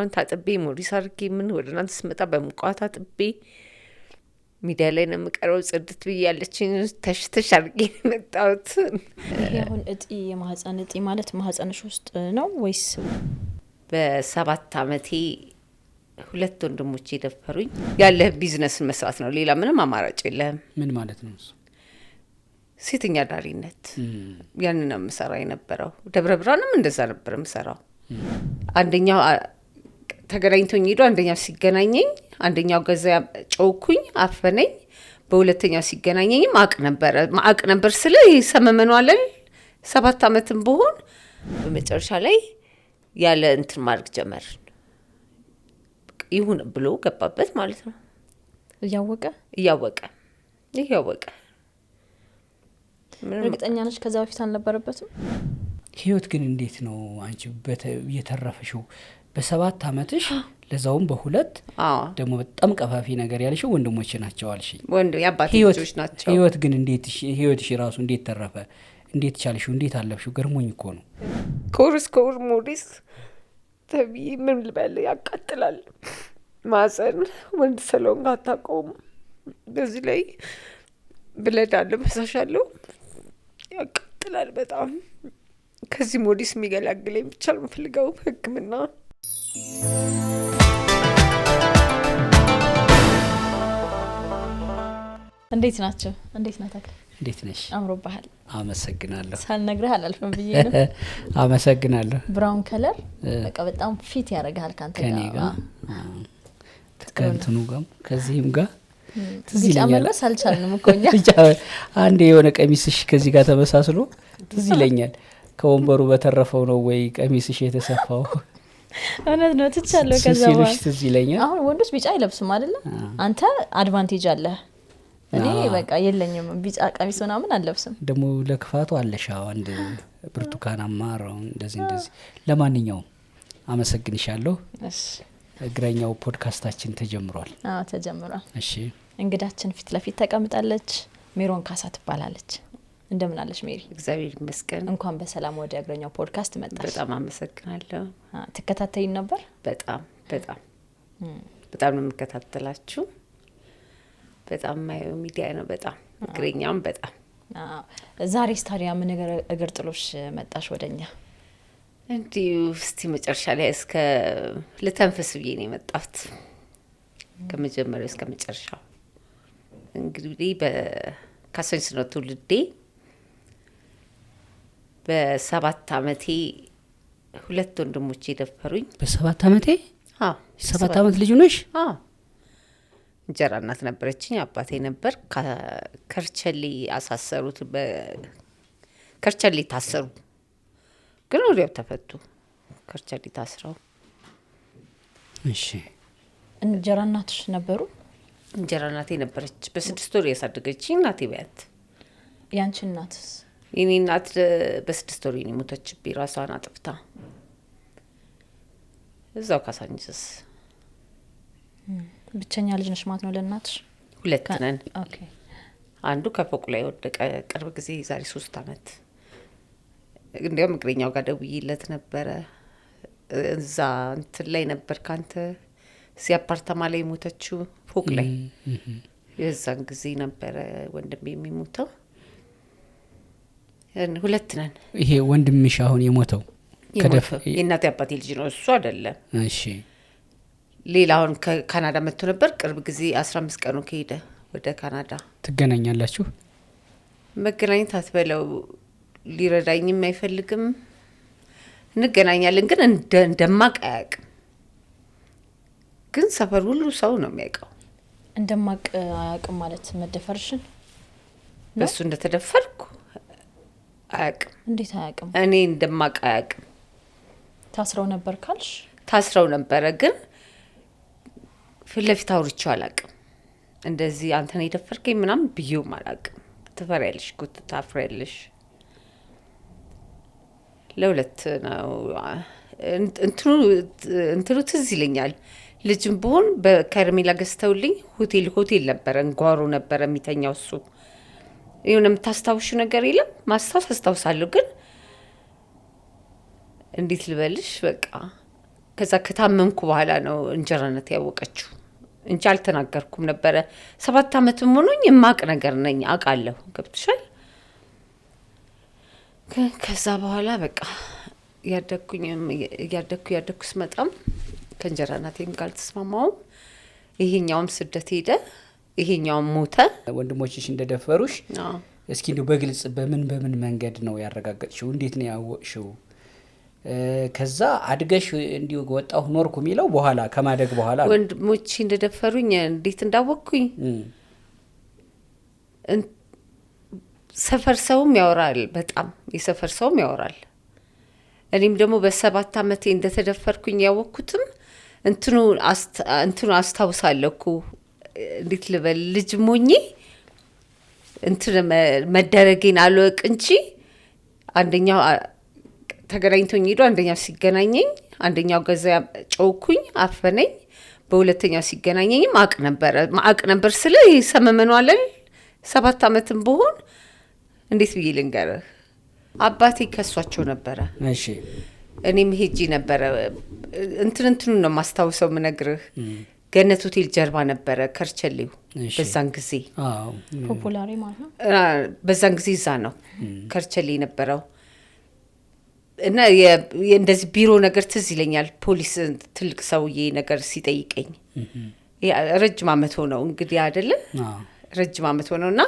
ምናምን ታጥቤ ሞዲስ አድርጌ ምን ወደ እናንተ ስመጣ በሙቋት አጥቤ ሚዲያ ላይ ነው የምቀረው። ጽድት ብዬ ያለችኝ ተሽ አድርጌ የመጣሁት። ይሄ አሁን እጢ የማህፀን እጢ ማለት ማህፀንሽ ውስጥ ነው ወይስ? በ7 ዓመቴ 2 ወንድሞቼ ደፈሩኝ። ያለህ ቢዝነስን መስራት ነው፣ ሌላ ምንም አማራጭ የለህም። ምን ማለት ነው እሱ? ሴተኛ ዳሪነት። ያንን ነው የምሰራ የነበረው። ደብረ ብርሃንም እንደዛ ነበር የምሰራው። አንደኛው ተገናኝቶኝ ሄዶ አንደኛው ሲገናኘኝ አንደኛው ገዛ ጮኩኝ አፈነኝ። በሁለተኛው ሲገናኘኝም አቅ ነበር ስለ ሰመመኑ አለል 7 ዓመትም በሆን በመጨረሻ ላይ ያለ እንትን ማድረግ ጀመርን። ይሁን ብሎ ገባበት ማለት ነው። እያወቀ እርግጠኛ ነሽ ከዛ በፊት አልነበረበትም? ህይወት ግን እንዴት ነው አንቺ የተረፈሽው? በ7 ዓመትሽ ለዛውም በ2 ደግሞ በጣም ቀፋፊ ነገር ያልሽው ወንድሞች ናቸው አልሽኝ። ያባቴ ልጆች ናቸው። ህይወት ግን እንዴት ህይወትሽ ራሱ እንዴት ተረፈ? እንዴት ቻልሽው? እንዴት አለፍሽው? ገርሞኝ እኮ ነው። ኮርስ ሞዲስ ተብዬ ምን ልበል፣ ያቃጥላል። ማዘን ወንድ ሰሎን አታውቀውም። በዚህ ላይ ብለድ አለ፣ ፈሳሽ አለው፣ ያቃጥላል በጣም። ከዚህ ሞዲስ የሚገላግለኝ ብቻ ነው የምፈልገው ሕክምና። እንዴት ናቸው? እንዴት ናታክ? እንዴት ነሽ? አምሮባሃል። አመሰግናለሁ። ሳልነግርህ አላልፍም ብዬ ነው። አመሰግናለሁ። ብራውን ከለር በቃ በጣም ፊት ያደርጋል ካንተ ጋር። ከኔ ጋር ከእንትኑ ጋር ከዚህም ጋር ትዝ ይለኛል። ይለኛል። ሳልቻልንም እኮ እኛ አንዴ የሆነ ቀሚስሽ ከዚህ ጋር ተመሳስሎ ትዝ ይለኛል። ከወንበሩ በተረፈው ነው ወይ ቀሚስሽ የተሰፋው? እውነት ነው ትቻለሁ። ከዛ ሲሉሽ ትዝ ይለኛል። አሁን ወንዶች ቢጫ አይለብሱም አይደለ? አንተ አድቫንቴጅ አለ። እኔ በቃ የለኝም ቢጫ ቀሚስ ምናምን አልለብስም። ደግሞ ለክፋቱ አለሻው አንድ ብርቱካናማ ራውን እንደዚህ። ለማንኛውም አመሰግንሻለሁ። እሺ፣ እግረኛው ፖድካስታችን ተጀምሯል። ተጀምሯል። እሺ፣ እንግዳችን ፊት ለፊት ተቀምጣለች። ሜሮን ካሳ ትባላለች። እንደምን አለሽ ሜሪ? እግዚአብሔር ይመስገን። እንኳን በሰላም ወደ እግረኛው ፖድካስት መጣሽ። በጣም አመሰግናለሁ። ትከታተይን ነበር? በጣም ነው የምከታተላችሁ። በጣም ማየው ሚዲያ ነው። በጣም እግረኛም በጣም። ዛሬ ስታዲያ ምን ነገር እግር ጥሎሽ መጣሽ ወደኛ? እንዲሁ እስቲ መጨረሻ ላይ እስከ ልተንፈስ ብዬ ነው የመጣሁት፣ ከመጀመሪያው እስከ መጨረሻው። እንግዲህ በካሳንስ ነው ትውልዴ። በ7 ዓመቴ 2 ወንድሞቼ ደፈሩኝ። በ7 ዓመቴ? አዎ። 7 ዓመት ልጅ ነሽ? አዎ። እንጀራ እናት ነበረችኝ፣ አባቴ ነበር። ከርቸሌ አሳሰሩት። በከርቸሌ ታሰሩ፣ ግን ወዲያው ተፈቱ። ከርቸሌ ታስረው። እሺ። እንጀራ እናትሽ ነበሩ? እንጀራ እናቴ ነበረች። በ6 ወር ያሳደገችኝ እናቴ በያት። ያንቺ እናትስ? የኔ እናት በ6 ወር ነው ሞተችብኝ፣ ራሷን አጥፍታ እዛው ካሳንችስ። ብቸኛ ልጅ ነሽ ማለት ነው ለእናትሽ? 2 ነን። ኦኬ። አንዱ ከፎቅ ላይ ወደቀ ቅርብ ጊዜ፣ ዛሬ 3 ዓመት። እንዲያውም እግረኛው ጋር ደውዬለት ነበረ። እዛ እንትን ላይ ነበር ካንተ እዚህ አፓርታማ ላይ ሞተችው ፎቅ ላይ። የዛን ጊዜ ነበረ ወንድሜ የሚሞተው። 2 ነን። ይሄ ወንድምሽ አሁን የሞተው የእናቴ አባቴ ልጅ ነው፣ እሱ አይደለም። እሺ። ሌላ አሁን ከካናዳ መጥቶ ነበር ቅርብ ጊዜ። 15 ቀኑ ከሄደ ወደ ካናዳ። ትገናኛላችሁ? መገናኘት አትበለው፣ ሊረዳኝም አይፈልግም። እንገናኛለን ግን እንደማቅ አያውቅም። ግን ሰፈር ሁሉ ሰው ነው የሚያውቀው። እንደማቅ አያውቅም ማለት መደፈርሽን? በሱ እንደተደፈርኩ አያውቅም። እንዴት አያውቅም? እኔ እንደማቅ አያውቅም። ታስረው ነበር ካልሽ? ታስረው ነበረ፣ ግን ፊት ለፊት አውርቼው አላውቅም። እንደዚህ አንተ ነው የደፈርከኝ ምናምን ብዬውም አላውቅም። ትፈሪያለሽ፣ ጉት ታፍሪያለሽ። ለ2 ነው እንትኑ ትዝ ይለኛል። ልጅም ብሆን በከረሜላ ገዝተውልኝ ሆቴል ነበረ፣ እንጓሮ ነበረ የሚተኛው እሱ። የሆነ የምታስታውሹ ነገር የለም? ማስታወስ አስታውሳለሁ፣ ግን እንዴት ልበልሽ፣ በቃ ከዛ ከታመምኩ በኋላ ነው እንጀራነት ያወቀችው እንጂ አልተናገርኩም ነበረ። 7 ዓመትም ሆኖኝ የማቅ ነገር ነኝ አውቃለሁ። ገብቶሻል? ከዛ በኋላ በቃ ያደኩ ስመጣም ከእንጀራ እናቴም ጋር አልተስማማውም። ይሄኛውም ስደት ሄደ፣ ይሄኛውም ሞተ። ወንድሞችሽ እንደደፈሩሽ እስኪ እንደው በግልጽ በምን መንገድ ነው ያረጋገጥሽው? እንዴት ነው ያወቅሽው? ከዛ አድገሽ እንዲሁ ወጣሁ ኖርኩ የሚለው በኋላ ከማደግ በኋላ ወንድሞቼ እንደደፈሩኝ እንዴት እንዳወቅኩኝ ሰፈር ሰውም ያወራል፣ በጣም የሰፈር ሰውም ያወራል። እኔም ደግሞ በ7 ዓመቴ እንደተደፈርኩኝ ያወቅኩትም እንትኑ አስታውሳለሁ። እንዴት ልበል ልጅ ሞኜ መደረጌን አልወቅ እንጂ አንደኛው ተገናኝቶኝ ሄዶ አንደኛው ሲገናኘኝ አንደኛው ገዛ ጮኩኝ አፈነኝ። በሁለተኛው ሲገናኘኝም አቅ ነበር ስለ ይሄ ሰመመኑ አለል 7 ዓመትም በሆን እንዴት ብዬ ልንገርህ አባቴ ከሷቸው ነበረ። እሺ እኔም ሄጂ ነበረ እንትኑ ነው ማስታወሰው ምነግርህ። ገነት ሆቴል ጀርባ ነበረ ከርቸሌው። በዛን ጊዜ ፖፑላሪ ማለት ነው። በዛን ጊዜ እዛ ነው ከርቸሌ ነበረው። እና እንደዚህ ቢሮ ነገር ትዝ ይለኛል። ፖሊስ ትልቅ ሰውዬ ነገር ሲጠይቀኝ ረጅም ዓመት ሆነው እንግዲህ አይደለ ረጅም ዓመት ሆነውና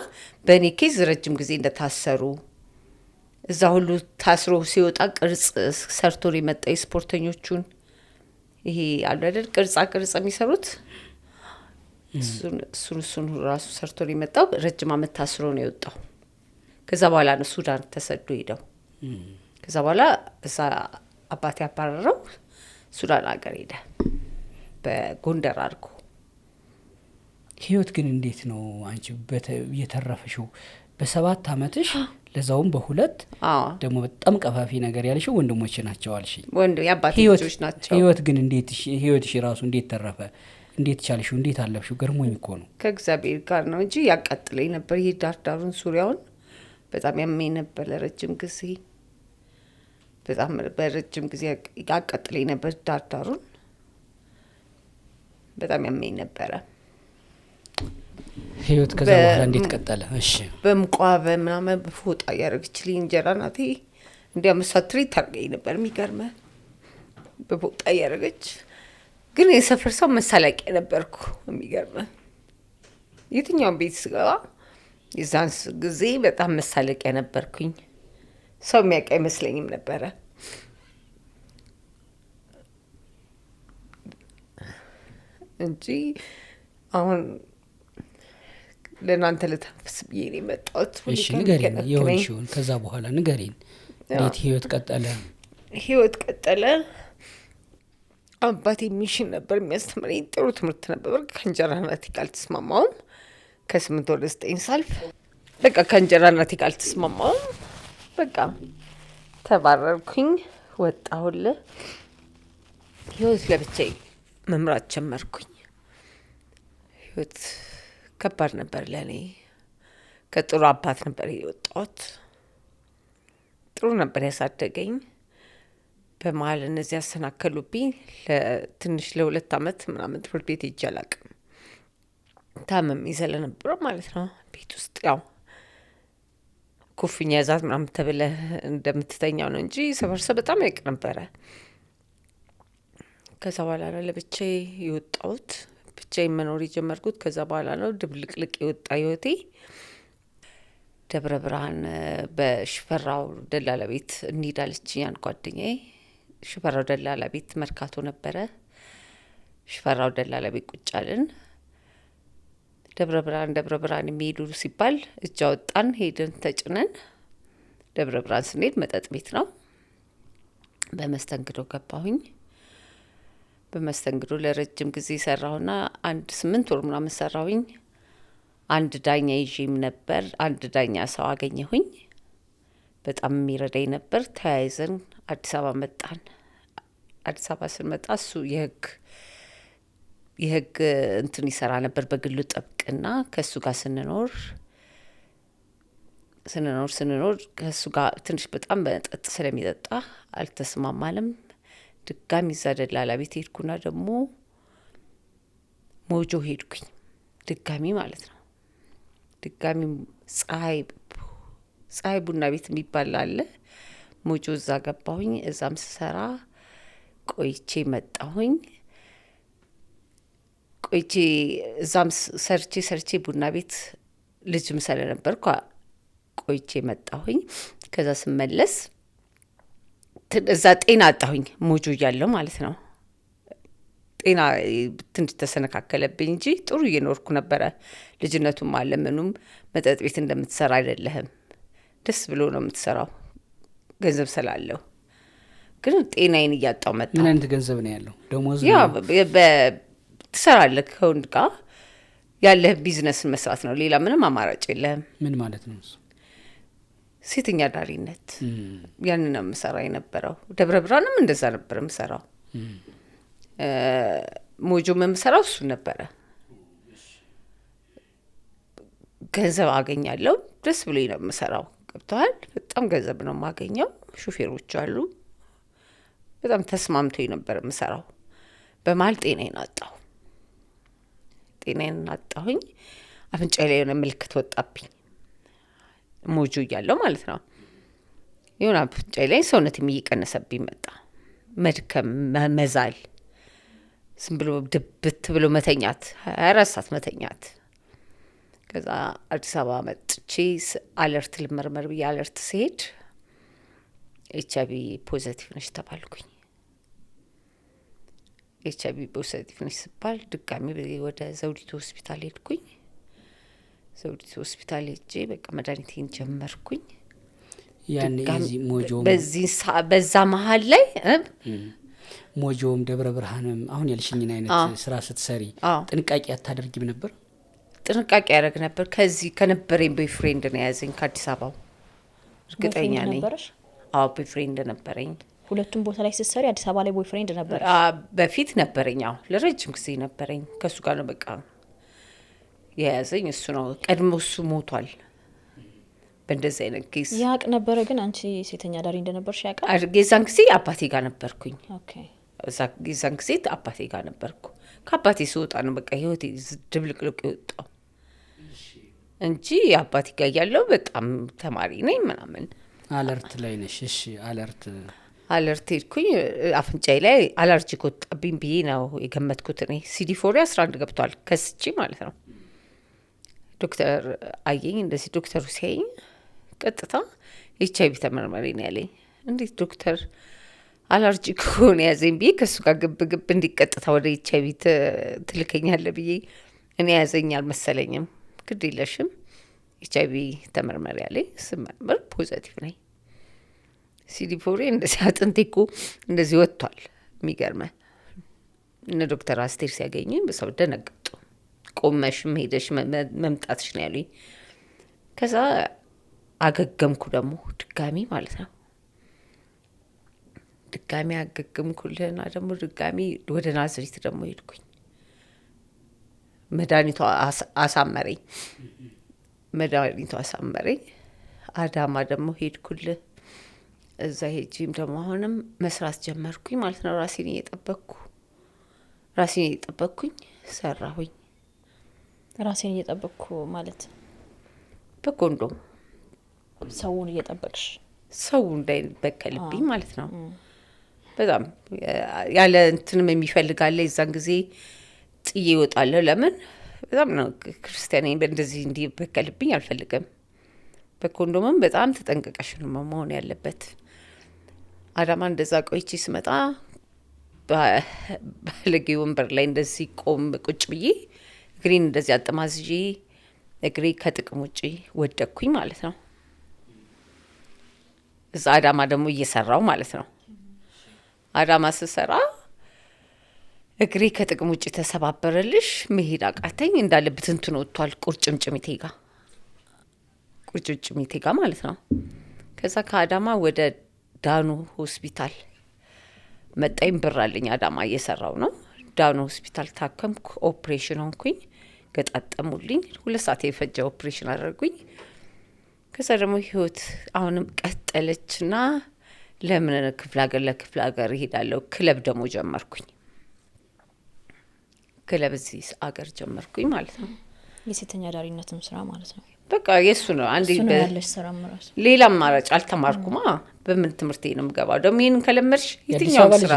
በእኔ ኬዝ ረጅም ጊዜ እንደታሰሩ እዛ ሁሉ ታስሮ ሲወጣ ቅርጽ ሰርቶ የመጣ ስፖርተኞቹን ይሄ አሉ አይደል ቅርጽ የሚሰሩት እሱን ራሱ ሰርቶ የመጣው ረጅም ዓመት ታስሮ ነው የወጣው። ከዛ በኋላ ነው ሱዳን ተሰዶ ሄደው። ከዛ በኋላ እዛ አባቴ አባረረው ሱዳን ሀገር ሄደ በጎንደር አድርጎ። ህይወት ግን እንዴት ነው አንቺ የተረፈሽው? በ7 ዓመትሽ ለዛውም በ2 ደግሞ በጣም ቀፋፊ ነገር ያልሽው ወንድሞች ናቸው አልሽኝ። የአባቴ ልጆች ናቸው። ህይወት ግን እንዴት ህይወትሽ ራሱ እንዴት ተረፈ? እንዴት ቻልሽው? እንዴት አለፍሽው? ገርሞኝ እኮ ነው። ከእግዚአብሔር ጋር ነው እንጂ ያቃጥለኝ ነበር። ይሄ ዳርዳሩን ዙሪያውን በጣም ያመኝ ነበር ለረጅም ጊዜ። በጣም በረጅም ጊዜ ያቃጥለኝ ነበር ዳርዳሩን በጣም ያመኝ ነበረ። ህይወት ከዛ በኋላ እንዴት ቀጠለ? እሺ በምቋ በምናምን በፎጣ ያረግችልኝ እንጀራ ናቴ እንዲያመሳትሪ ታርገኝ ነበር። የሚገርመ በፎጣ ያረገች ግን የሰፈር ሰው መሳለቂያ ነበርኩ። የሚገርመ የትኛውን ቤት ስገባ የዛን ጊዜ በጣም መሳለቂያ ነበርኩኝ። ሰው የሚያውቅ አይመስለኝም ነበረ እንጂ አሁን ለእናንተ ልተንፍስ ብዬ ነው የመጣሁት። እሺ ንገሪን የሆንሽውን ከዛ በኋላ ንገሪን። እንዴት ህይወት ቀጠለ? ህይወት ቀጠለ። አባቴ ሚሽን ነበር የሚያስተምረኝ። ጥሩ ትምህርት ነበር። ከእንጀራ እናቴ ጋር አልተስማማውም። ከ8 ወደ 9 ሳልፍ በቃ ከእንጀራ እናቴ ጋር አልተስማማውም። በቃ ተባረርኩኝ፣ ወጣሁልህ። ህይወት ለብቻዬ መምራት ጀመርኩኝ። ህይወት ከባድ ነበር ለእኔ። ከጥሩ አባት ነበር የወጣሁት። ጥሩ ነበር ያሳደገኝ። በመሀል እነዚህ ያሰናከሉብኝ። ለትንሽ ለ2 ዓመት ምናምን ትምህርት ቤት ሄጄ አላውቅም። ታመም ስለነበረ ማለት ነው። ቤት ውስጥ ያው ኩፍኛ ያዛት ምናምን ተብለህ እንደምትተኛው ነው እንጂ ሰፈር በጣም ያውቅ ነበረ። ከዛ በኋላ ነው ለብቻዬ የወጣሁት። ብቻዬን መኖር የጀመርኩት ከዛ በኋላ ነው። ድብልቅልቅ የወጣ ህይወቴ። ደብረ ብርሃን በሽፈራው ደላላ ቤት እንሄዳለችኝ ያን ጓደኛዬ። ሽፈራው ደላላ ቤት መርካቶ ነበረ። ሽፈራው ደላላ ቤት ቁጭ አልን። ደብረ ብርሃን የሚሄዱ ሲባል እጅ አወጣን፣ ሄድን ተጭነን። ደብረ ብርሃን ስንሄድ መጠጥ ቤት ነው። በመስተንግዶ ገባሁኝ። በመስተንግዶ ለረጅም ጊዜ ሰራሁና 8 ወር ምናምን ሰራሁኝ። አንድ ዳኛ ይዤም ነበር። አንድ ዳኛ ሰው አገኘሁኝ፣ በጣም የሚረዳኝ ነበር። ተያይዘን አዲስ አበባ መጣን። አዲስ አበባ ስንመጣ እሱ የህግ እንትን ይሰራ ነበር በግሉ ጥብቅና። ከእሱ ጋር ስንኖር ከእሱ ጋር ትንሽ በጣም መጠጥ ስለሚጠጣ አልተስማማንም። ድጋሚ እዛ ደላላ ቤት ሄድኩና ደግሞ ሞጆ ሄድኩኝ ድጋሚ ማለት ነው። ድጋሚ ፀሐይ ቡና ቤት የሚባል አለ ሞጆ፣ እዛ ገባሁኝ። እዛም ስሰራ ቆይቼ መጣሁኝ። ቆይቼ እዛም ሰርቼ ቡና ቤት ልጅም ስለነበርኩ ቆይቼ መጣሁኝ። ከዛ ስመለስ እዛ ጤና አጣሁኝ ሞጆ እያለሁ ማለት ነው። ጤና ትንሽ ተሰነካከለብኝ እንጂ ጥሩ እየኖርኩ ነበረ። ልጅነቱም አለ ምኑም። መጠጥ ቤት እንደምትሰራ አይደለህም፣ ደስ ብሎ ነው የምትሰራው ገንዘብ ስላለው። ግን ጤናዬን እያጣው መጣ። ምን አይነት ገንዘብ ነው ያለው? ደሞዝ ያ ትሰራለህ ከወንድ ጋር ያለህ ቢዝነስን መስራት ነው። ሌላ ምንም አማራጭ የለህም። ምን ማለት ነው? ሴተኛ ዳሪነት ያንን ነው የምሰራ የነበረው። ደብረ ብርሃንም እንደዛ ነበር የምሰራው። ሞጆም የምሰራው እሱ ነበረ። ገንዘብ አገኛለሁ፣ ደስ ብሎኝ ነው የምሰራው። ገብተዋል። በጣም ገንዘብ ነው የማገኘው። ሹፌሮች አሉ። በጣም ተስማምቶኝ ነበር የምሰራው። በመሀል ጤናዬን አጣሁኝ። አፍንጫዬ ላይ የሆነ ምልክት ወጣብኝ፣ ሞጆ እያለሁ ማለት ነው። የሆነ አፍንጫዬ ላይ ሰውነት እየቀነሰብኝ መጣ። መድከም፣ መዛል፣ ዝም ብሎ ድብት ብሎ መተኛት፣ 24 ሰዓት መተኛት። ከዛ አዲስ አበባ መጥቼ አለርት ልመርመር ብዬ አለርት ስሄድ HIV ፖዘቲቭ ነሽ ተባልኩኝ። HIV ፖዘቲቭ ነሽ ስባል ድጋሚ ወደ ዘውዲቱ ሆስፒታል ሄድኩኝ። ዘውዲቱ ሆስፒታል ሄጄ በቃ መድኃኒቴን ጀመርኩኝ። ያን የዚህ ሞጆም በዛ መሀል ላይ ሞጆም ደብረ ብርሃንም አሁን ያልሽኝን አይነት ስራ ስትሰሪ ጥንቃቄ አታደርጊም ነበር? ጥንቃቄ ያደርግ ነበር። ከዚህ ከነበረኝ ቦይፍሬንድ ነው የያዘኝ ከአዲስ አበባው። እርግጠኛ ነኝ። አዎ ቦይፍሬንድ ነበረኝ። ሁለቱም ቦታ ላይ ስትሰሪ አዲስ አበባ ላይ ቦይፍሬንድ ነበር? በፊት ነበረኝ። አዎ ለረጅም ጊዜ ነበረኝ። ከሱ ጋር ነው በቃ የያዘኝ እሱ ነው። ቀድሞ እሱ ሞቷል በእንደዚህ አይነት ኬስ። ያቅ ነበረ። ግን አንቺ ሴተኛ ዳሪ እንደነበርሽ ያውቃል? የዛን ጊዜ አባቴ ጋር ነበርኩኝ። ኦኬ። የዛን ጊዜ አባቴ ጋር ነበርኩ። ከአባቴ ስወጣ ነው በቃ ህይወቴ ድብልቅልቅ የወጣው እንጂ አባቴ ጋር ያለው በጣም ተማሪ ነኝ ምናምን። አለርት ላይ ነሽ? እሺ። አለርት ሄድኩኝ። አፍንጫዬ ላይ አለርጂክ ወጣብኝ ብዬ ነው የገመትኩት እኔ። CD4 11 ገብቷል ከስቺ ማለት ነው። ዶክተር አየኝ። እንደዚህ ዶክተሩ ሲያየኝ ቀጥታ HIV ተመርመሪ ነው ያለኝ። እንዴት ዶክተር አለርጂክ ሆነ ያዘኝ ብዬ ከሱ ጋር ግብ እንዲቀጥታ ወደ HIV ትልከኛለ ብዬ እኔ ያዘኝ አልመሰለኝም። ግድ የለሽም HIV ተመርመሪ ያለኝ። ስመርመር ፖዘቲቭ ነኝ። CD4 እንደዚህ አጥንቴ እኮ እንደዚህ ወጥቷል። የሚገርመ እነ ዶክተር አስቴር ሲያገኙኝ በሰው ደነገጡ። ቆመሽም ሄደሽ መምጣትሽ ነው ያሉኝ። ከዛ አገገምኩ ደግሞ ድጋሚ ማለት ነው። ድጋሚ አገገምኩልና ደግሞ ድጋሚ ወደ ናዝሬት ደግሞ ሄድኩኝ። መድኃኒቷ አሳመረኝ። አዳማ ደግሞ ሄድኩልህ። እዛ ሄጂም ደግሞ አሁንም መስራት ጀመርኩኝ ማለት ነው። ራሴን እየጠበቅኩኝ ሰራሁኝ። ራሴን እየጠበቅኩ ማለት በኮንዶም ሰውን እየጠበቅሽ ሰው እንዳይበከልብኝ ማለት ነው። በጣም ያለ እንትንም የሚፈልጋለ የዛን ጊዜ ጥዬ እወጣለሁ። ለምን በጣም ነው ክርስቲያኔ እንደዚህ እንዲበከልብኝ አልፈልግም። በኮንዶምም በጣም ተጠንቀቀሽ ነው መሆን ያለበት። አዳማ እንደዛ ቆይቼ ስመጣ ባለጌ ወንበር ላይ እንደዚህ ቁጭ ብዬ እግሬን እንደዚህ አጠማዝዤ እግሬ ከጥቅም ውጪ ወደቅኩኝ ማለት ነው። እዛ አዳማ ደግሞ እየሰራው ማለት ነው። አዳማ ስሰራ እግሬ ከጥቅም ውጪ ተሰባበረልሽ፣ መሄድ አቃተኝ። እንዳለ ብትንትን ወጥቷል ቁርጭምጭሚቴ ጋር ማለት ነው። ከዛ ከአዳማ ወደ ዳኑ ሆስፒታል መጣኝ። ብር አለኝ። አዳማ እየሰራው ነው። ዳኑ ሆስፒታል ታከምኩ። ኦፕሬሽን ሆንኩኝ። ገጣጠሙልኝ። 2 ሰዓት የፈጀ ኦፕሬሽን አደረጉኝ። ከዛ ደግሞ ህይወት አሁንም ቀጠለችና ለምን ክፍለ ሀገር እሄዳለሁ። ክለብ ደግሞ ጀመርኩኝ። ክለብ እዚህ አገር ጀመርኩኝ ማለት ነው። የሴተኛ አዳሪነትም ስራ ማለት ነው። በቃ የሱ ነው። አንዴ ያለሽ ስራ ማለት ሌላ አማራጭ አልተማርኩማ። በምን ትምህርቴ ነው የምገባው? ደግሞ ይሄን ከለመድሽ የትኛው ስራ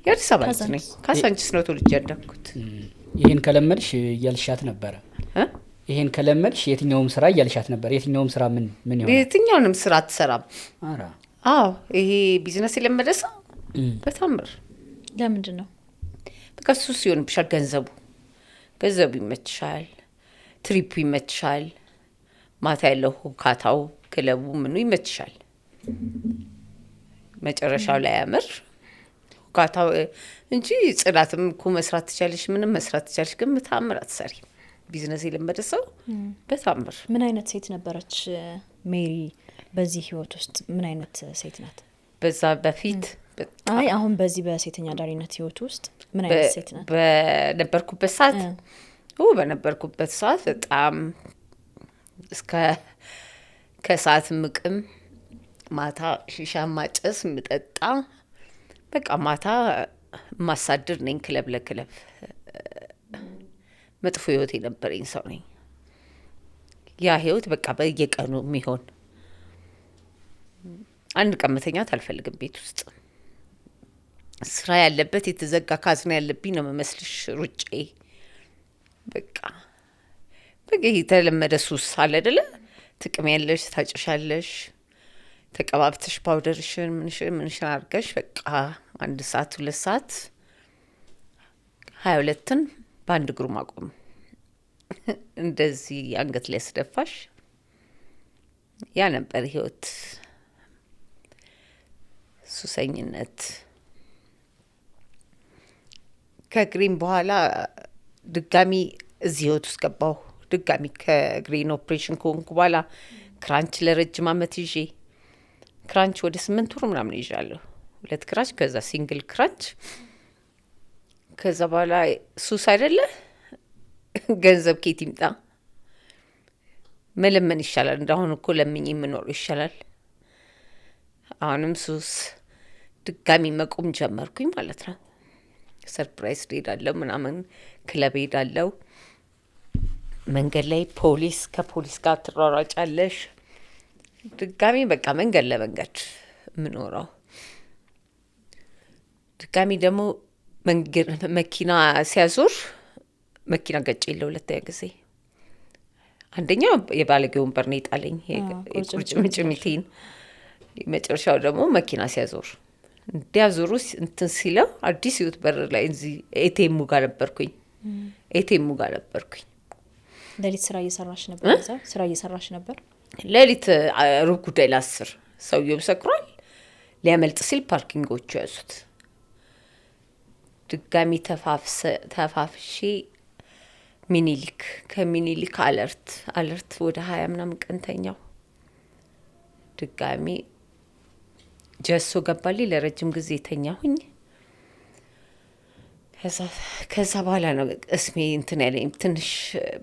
የአዲስ አበባ ልጅ ነኝ። ካሳንቺስ ነው ተወልጄ ያደግኩት። ይሄን ከለመድሽ እያልሻት ነበረ? ይሄን ከለመድሽ የትኛውም ስራ እያልሻት ነበር? የትኛውም ስራ ምን ይሆናል? የትኛውንም ስራ አትሰራም። አራ አዎ፣ ይሄ ቢዝነስ የለመደ ሰው በታምር። ለምንድን ነው? በቃ ሱስ ይሆንብሻል። ገንዘቡ ይመችሻል፣ ትሪፑ ይመችሻል፣ ማታ ያለው ሁካታው፣ ክለቡ ምኑ ይመችሻል። መጨረሻው ላይ ያምር ሁካታው እንጂ ጽዳትም እኮ መስራት ትቻለሽ፣ ምንም መስራት ትቻለሽ፣ ግን ታምር አትሰሪም። ቢዝነስ የለመደ ሰው በታምር። ምን አይነት ሴት ነበረች ሜሪ በዚህ ህይወት ውስጥ? ምን አይነት ሴት ናት? በዛ በፊት አይ አሁን በዚህ በሴተኛ አዳሪነት ህይወት ውስጥ ምን አይነት ሴት ናት? በነበርኩበት ሰዓት በጣም እስከ ከሰዓት ምቅም፣ ማታ ሺሻ ማጨስ፣ ምጠጣ፣ በቃ ማታ ማሳድር ነኝ። ክለብ ለክለብ መጥፎ ህይወት የነበረኝ ሰው ነኝ። ያ ህይወት በቃ በየቀኑ የሚሆን አንድ ቀን መተኛት አልፈልግም። ቤት ውስጥ ስራ ያለበት የተዘጋ ካዝና ያለብኝ ነው መመስልሽ። ሩጬ በቃ የተለመደ ሱስ አለ አይደለ? ጥቅም ያለሽ ታጭሻለሽ፣ ተቀባብተሽ ፓውደርሽን ምንሽን አድርገሽ በቃ 1 ሰዓት 2 ሰዓት 22ን በአንድ እግሩ ማቆም እንደዚህ አንገት ላይ ያስደፋሽ። ያ ነበር ህይወት። ሱሰኝነት ከግሪን በኋላ ድጋሚ እዚህ ህይወት ውስጥ ገባሁ። ድጋሚ ከግሪን ኦፕሬሽን ከሆንኩ በኋላ ክራንች ለረጅም አመት ይዤ ክራንች ወደ 8 ወር ምናምን ይዣለሁ። 2 ክራንች፣ ከዛ ሲንግል ክራንች። ከዛ በኋላ ሱስ አይደለ ገንዘብ ኬት ይምጣ? መለመን ይሻላል። እንዳሁን እኮ ለምኝ የምኖረው ይሻላል። አሁንም ሱስ ድጋሚ መቆም ጀመርኩኝ ማለት ነው። ሰርፕራይዝ ሄዳለሁ ምናምን፣ ክለብ ሄዳለሁ። መንገድ ላይ ከፖሊስ ጋር ትሯሯጫለሽ። ድጋሚ በቃ መንገድ ለመንገድ የምኖረው። ድጋሚ ደግሞ መኪና ሲያዞር መኪና ገጭ የለው 2ኛ ጊዜ። አንደኛው የባለጌ ወንበር ነው የጣለኝ ቁርጭምጭሚቴን። መጨረሻው ደግሞ መኪና ሲያዞር እንዲያዞሩ እንትን ሲለው አዲስ ህይወት በር ላይ እዚህ ኤቲኤሙ ጋር ነበርኩኝ። ሌሊት ስራ እየሰራሽ ነበር? ስራ እየሰራሽ ነበር? ሌሊት ሩብ ጉዳይ ለ10 ሰውየው ሰክሯል። ሊያመልጥ ሲል ፓርኪንጎቹ ያዙት። ድጋሚ ተፋፍሼ ሚኒሊክ፣ ከሚኒሊክ አለርት ወደ 20 ምናምን ቀን ተኛው። ድጋሚ ጀሶ ገባልኝ። ለረጅም ጊዜ ተኛሁኝ። ከዛ በኋላ ነው እስሜ እንትን ያለኝ። ትንሽ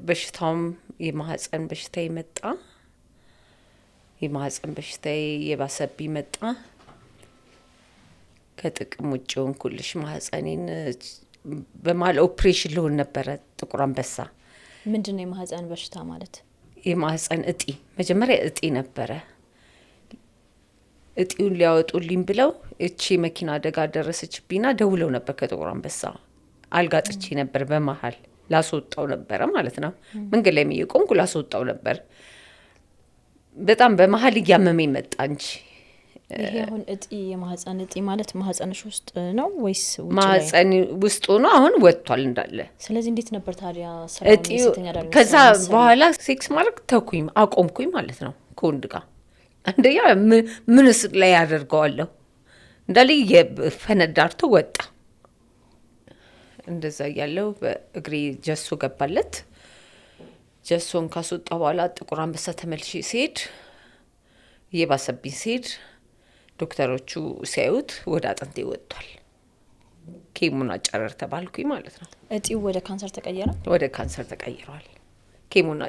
በሽታውም የማህፀን በሽታ መጣ። የማህፀን በሽታ የባሰብኝ መጣ። ከጥቅም ውጭ ሆንኩልሽ። ማህፀኔን በማል ኦፕሬሽን ልሆን ነበረ ጥቁር አንበሳ። ምንድነው የማህፀን በሽታ ማለት? የማህፀን እጢ፣ መጀመሪያ እጢ ነበረ። እጢውን ሊያወጡልኝ ብለው እቺ መኪና አደጋ ደረሰችብኝና ደውለው ነበር ከጥቁር አንበሳ። አልጋጥቼ ነበር፣ በመሃል ላስወጣው ነበረ ማለት ነው። መንገድ ላይ ቆምኩ፣ ላስወጣው ነበር። በጣም በመሃል እያመመኝ መጣ እንጂ። ይሄ አሁን እጢ፣ የማህፀን እጢ ማለት ማህፀንሽ ውስጥ ነው ወይስ ውጭ ላይ? ማህፀን ውስጥ ሆኖ አሁን ወጥቷል እንዳለ። ስለዚህ እንዴት ነበር ታዲያ እጢው? ከዛ በኋላ ሴክስ ማድረግ ተኩኝ፣ አቆምኩኝ ማለት ነው ከወንድ ጋር። አንደኛ ምንስ ላይ ያደርገዋለሁ እንዳለ የፈነዳርቶ ወጣ። እንደዛ ያለው በእግሬ ጀሶ ገባለት። ጀሶን ካስወጣ በኋላ ጥቁር አንበሳ ተመልሼ ሲሄድ እየባሰብኝ ሲሄድ ዶክተሮቹ ሲያዩት ወደ አጥንቴ ወጥቷል። ኬሞና ጨረር ተባልኩኝ ማለት ነው። እጢው ወደ ካንሰር ተቀየረ? ወደ ካንሰር ተቀይሯል። ኬሞና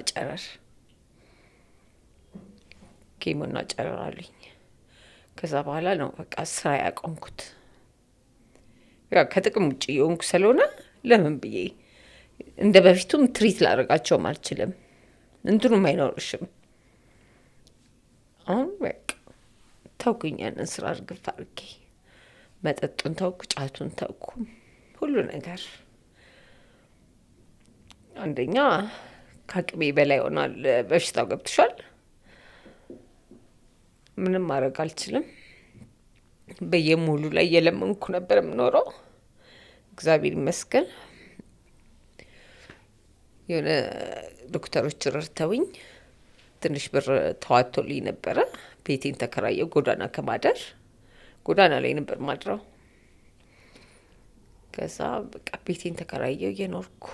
ጨረር አሉኝ። ከዛ በኋላ ነው በቃ ስራ ያቆምኩት። ያው ከጥቅም ውጭ የሆንኩ ስለሆነ ለምን ብዬ እንደ በፊቱም ትሪት ላደርጋቸውም አልችልም። እንትኑም አይኖርሽም። አሁን በቃ ተውኩኝ ያንን ስራ እርግፍ አድርጌ። መጠጡን ተውኩ፣ ጫቱን ተውኩ፣ ሁሉ ነገር። አንደኛ ከአቅሜ በላይ ሆኗል። በሽታው ገብቶሻል። ምንም ማድረግ አልችልም። በየሙሉ ላይ እየለመንኩ ነበር የምኖረው። እግዚአብሔር ይመስገን የሆነ ዶክተሮች ረድተውኝ ትንሽ ብር ተዋቶልኝ ነበረ። ቤቴን ተከራየው ጎዳና ከማደር ጎዳና ላይ ነበር ማድረው። ከዛ በቃ ቤቴን ተከራየው እየኖርኩ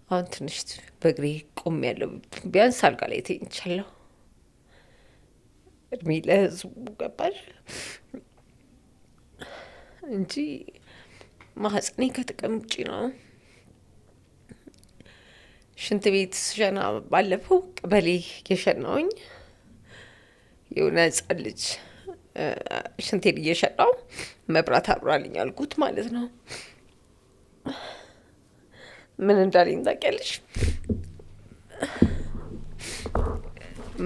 አሁን ትንሽ በእግሬ ቆም ያለው ቢያንስ አልጋ ላይ ተኝቻለሁ። እድሜ ለህዝቡ ገባሽ እንጂ ማህፀኔ ከጥቅም ውጭ ነው። ሽንት ቤት ስሸና ባለፈው ቀበሌ እየሸናውኝ የሆነ ህጻን ልጅ ሽንቴን እየሸናው መብራት አብራልኝ አልኩት ማለት ነው። ምን እንዳለኝ ታውቂያለሽ?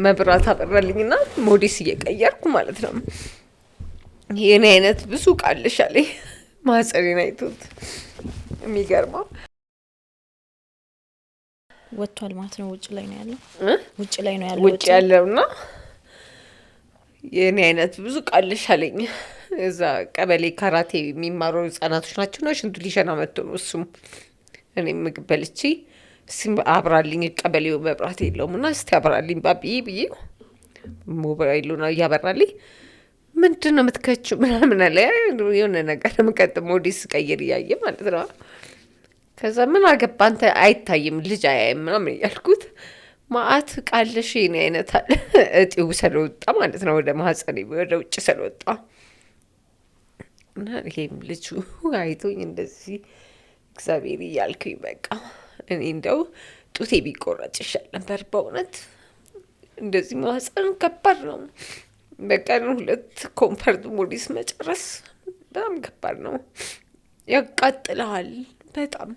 መብራት አበራልኝና ሞዴስ እየቀየርኩ ማለት ነው። የኔ አይነት ብዙ ቃልሽ አለኝ። ማህፀኔን አይቶት የሚገርመው ወጥቷል ማለት ነው። ውጭ ላይ ነው ያለው። ውጭ ላይ ነው ያለው። ውጭ ያለውና የኔ አይነት ብዙ ቃልሽ አለኝ። እዛ ቀበሌ ካራቴ የሚማሩ ህጻናቶች ናቸው ነው ሽንቱ ሊሸና መጥቶ ነው እሱም እኔም ምግብ በልቼ አብራልኝ ቀበሌው መብራት የለውም እና እስቲ አብራልኝ ባቢ ብዬ ሞባይሉን እያበራልኝ ምንድን ነው የምትከችው ምናምን አለ። የሆነ ነገር ምቀጥ ሞዴስ ቀይር እያየ ማለት ነው። ከዛ ምን አገባ አንተ አይታይም ልጅ አያይም ምናምን እያልኩት ማአት ቃልሽ የኔ አይነት አለ። እጢው ስለወጣ ማለት ነው ወደ ማህፀኔ ወደ ውጭ ስለወጣ እና ይሄም ልጁ አይቶኝ እንደዚህ እግዚአብሔር እያልኩኝ በቃ እኔ እንደው ጡቴ ቢቆረጥ ይሻል ነበር በእውነት። እንደዚህ ማህፀን ከባድ ነው። በቀን 2 ኮምፈርት ሞዴስ መጨረስ በጣም ከባድ ነው። ያቃጥልሃል፣ በጣም